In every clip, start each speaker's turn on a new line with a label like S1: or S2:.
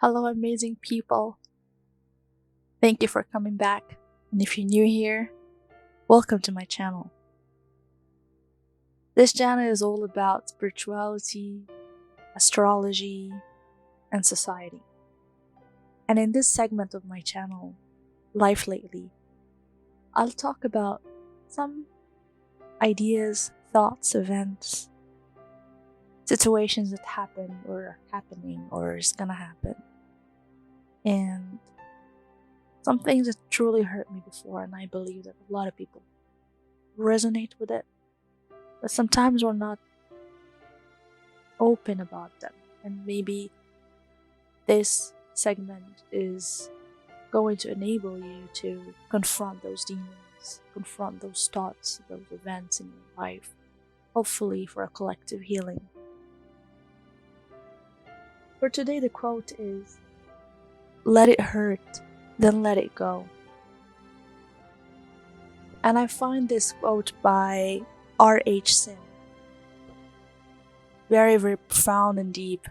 S1: Hello, amazing people. Thank you for coming back. And if you're new here, welcome to my channel. This channel is all about spirituality, astrology, and society. And in this segment of my channel, Life Lately, I'll talk about some ideas, thoughts, events, situations that happened or are happening or is gonna happen. And some things that truly hurt me before, and I believe that a lot of people resonate with it. But sometimes we're not open about them, and maybe this segment is going to enable you to confront those demons, confront those thoughts, those events in your life, hopefully for a collective healing. For today, the quote is, "Let it hurt, then let it go." And I find this quote by R.H. Sin very, very profound and deep.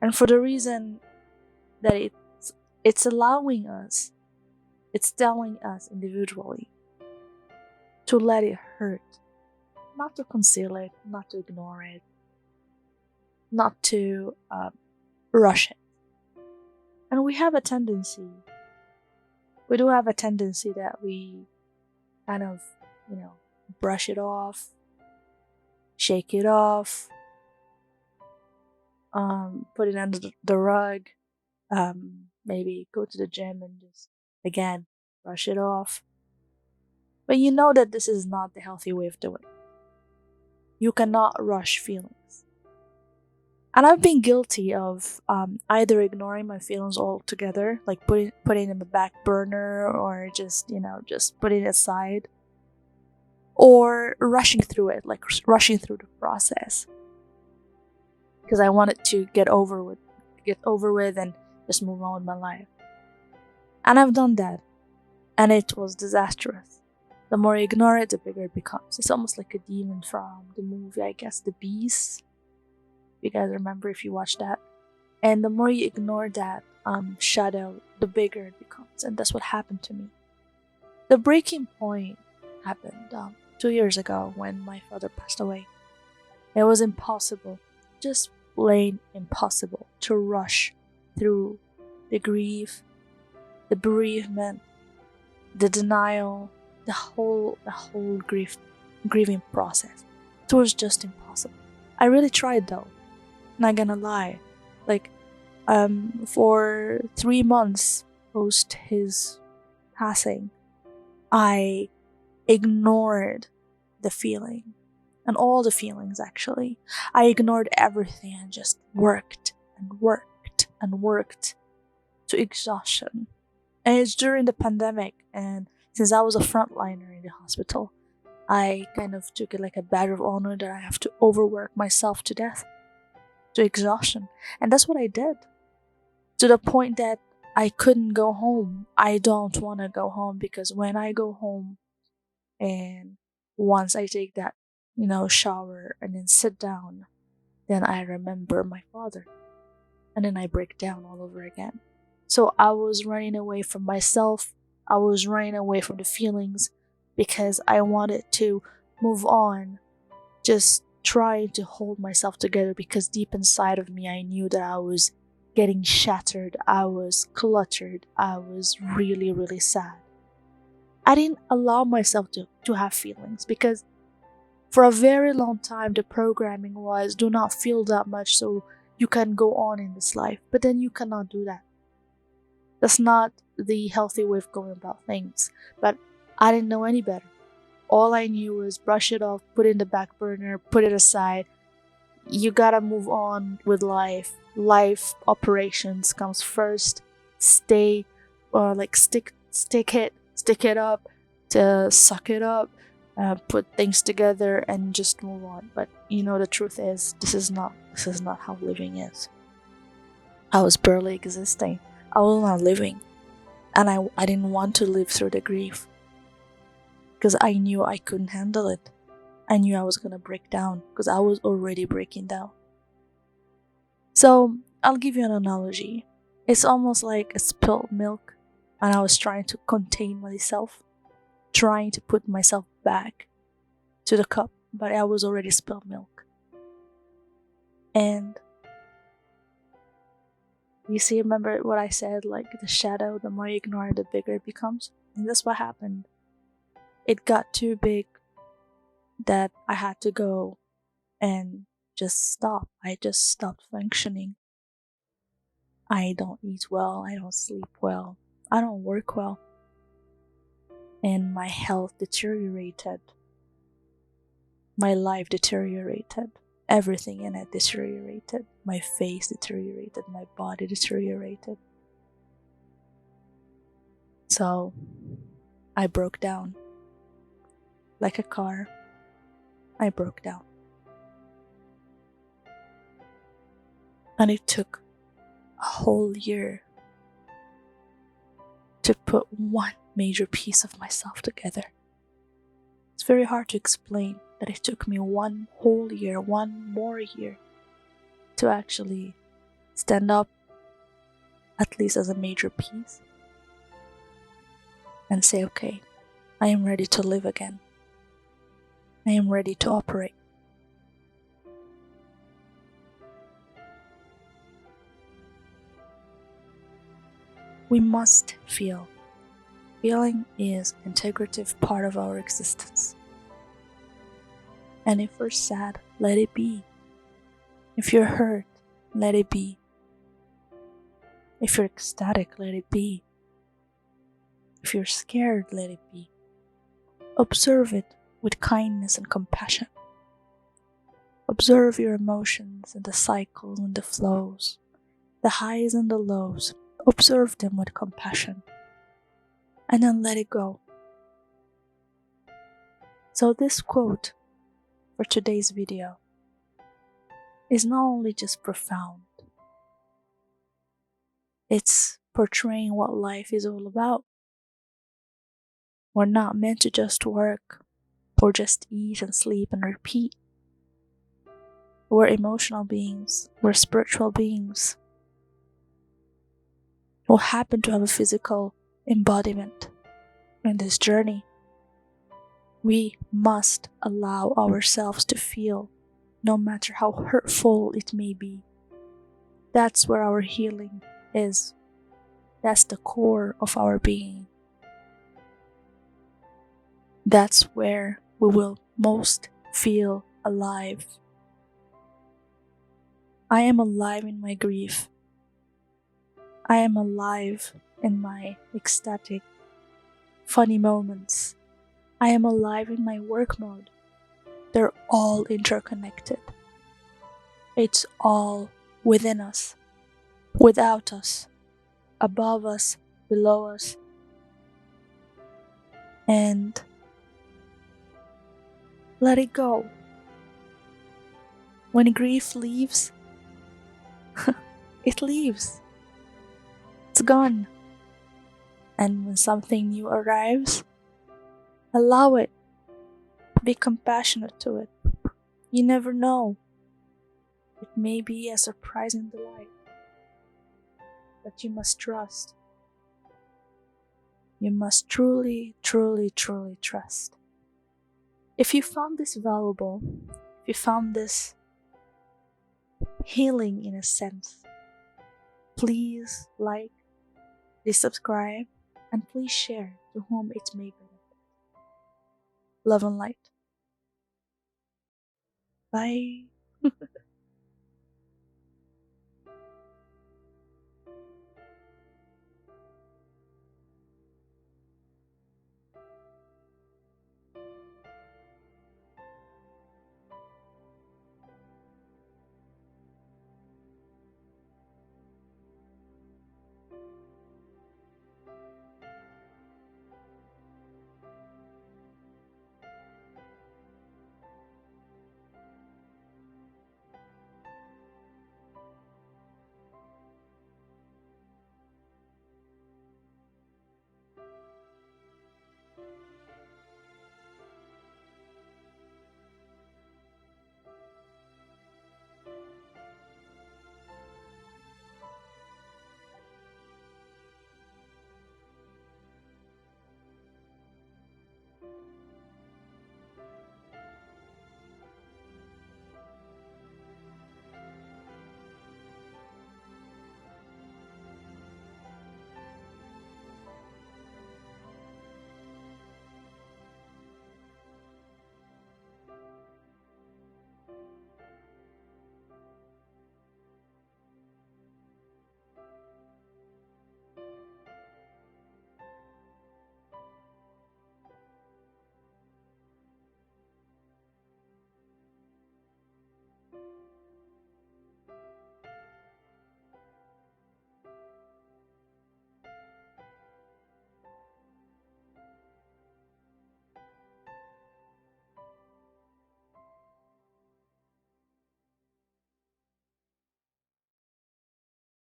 S1: And for the reason that it's allowing us, it's telling us individually to let it hurt, not to conceal it, not to ignore it, not to rush it. And we do have a tendency that we kind of, brush it off, shake it off, put it under the rug, maybe go to the gym and just, again, brush it off. But you know that this is not the healthy way of doing it. You cannot rush feelings. And I've been guilty of either ignoring my feelings altogether, like putting in the back burner, or just putting it aside, or rushing through it, like rushing through the process, because I wanted to get over with and just move on with my life. And I've done that, and it was disastrous. The more you ignore it, the bigger it becomes. It's almost like a demon from the movie, I guess, The Beast. You guys remember if you watched that? And the more you ignore that shadow, the bigger it becomes. And that's what happened to me. The breaking point happened 2 years ago when my father passed away. It was impossible, just plain impossible, to rush through the grief, the bereavement, the denial, the whole grieving process. It was just impossible. I really tried though. Not gonna lie, like for 3 months post his passing, I ignored the feeling, and all the feelings actually. I ignored everything and just worked and worked and worked to exhaustion. And it's during the pandemic, and since I was a frontliner in the hospital, I kind of took it like a badge of honor that I have to overwork myself to death, to exhaustion. And that's what I did, to the point that I couldn't go home. I don't want to go home, because when I go home and once I take that, shower and then sit down, then I remember my father, and then I break down all over again. So I was running away from myself. I was running away from the feelings because I wanted to move on, just trying to hold myself together, because deep inside of me I knew that I was getting shattered, I was cluttered, I was really, really sad. I didn't allow myself to have feelings, because for a very long time the programming was, do not feel that much so you can go on in this life. But then you cannot do that. That's not the healthy way of going about things. But I didn't know any better. All I knew was brush it off, put it in the back burner, put it aside. You gotta move on with life. Life operations comes first. Stick it up, to suck it up, put things together and just move on. But the truth is, this is not how living is. I was barely existing. I was not living, and I didn't want to live through the grief, because I knew I couldn't handle it. I knew I was gonna break down, because I was already breaking down. So I'll give you an analogy. It's almost like a spilled milk, and I was trying to contain myself, trying to put myself back to the cup, but I was already spilled milk. And you see, remember what I said, like the shadow, the more you ignore it, the bigger it becomes? And that's what happened. It got too big that I had to go and just stop. I just stopped functioning. I don't eat well, I don't sleep well, I don't work well, and my health deteriorated. My life deteriorated. Everything in it deteriorated. My face deteriorated. My body deteriorated. So I broke down. Like a car, I broke down. And it took a whole year to put one major piece of myself together. It's very hard to explain that it took me one whole year, one more year, to actually stand up, at least as a major piece, and say, okay, I am ready to live again. I am ready to operate. We must feel. Feeling is an integrative part of our existence. And if we're sad, let it be. If you're hurt, let it be. If you're ecstatic, let it be. If you're scared, let it be. Observe it with kindness and compassion. Observe your emotions and the cycles and the flows, the highs and the lows. Observe them with compassion. And then let it go. So this quote for today's video is not only just profound, it's portraying what life is all about. We're not meant to just work or just eat and sleep and repeat. We're emotional beings, we're spiritual beings who happen to have a physical embodiment in this journey. We must allow ourselves to feel, no matter how hurtful it may be. That's where our healing is. That's the core of our being. That's where we will most feel alive. I am alive in my grief. I am alive in my ecstatic, funny moments. I am alive in my work mode. They're all interconnected. It's all within us, without us, above us, below us. And let it go. When grief leaves, it leaves. It's gone. And when something new arrives, allow it. Be compassionate to it. You never know. It may be a surprising delight. But you must trust. You must truly, truly, truly trust. If you found this valuable, if you found this healing in a sense, please like, please subscribe, and please share to whom it may benefit. Love and light. Bye.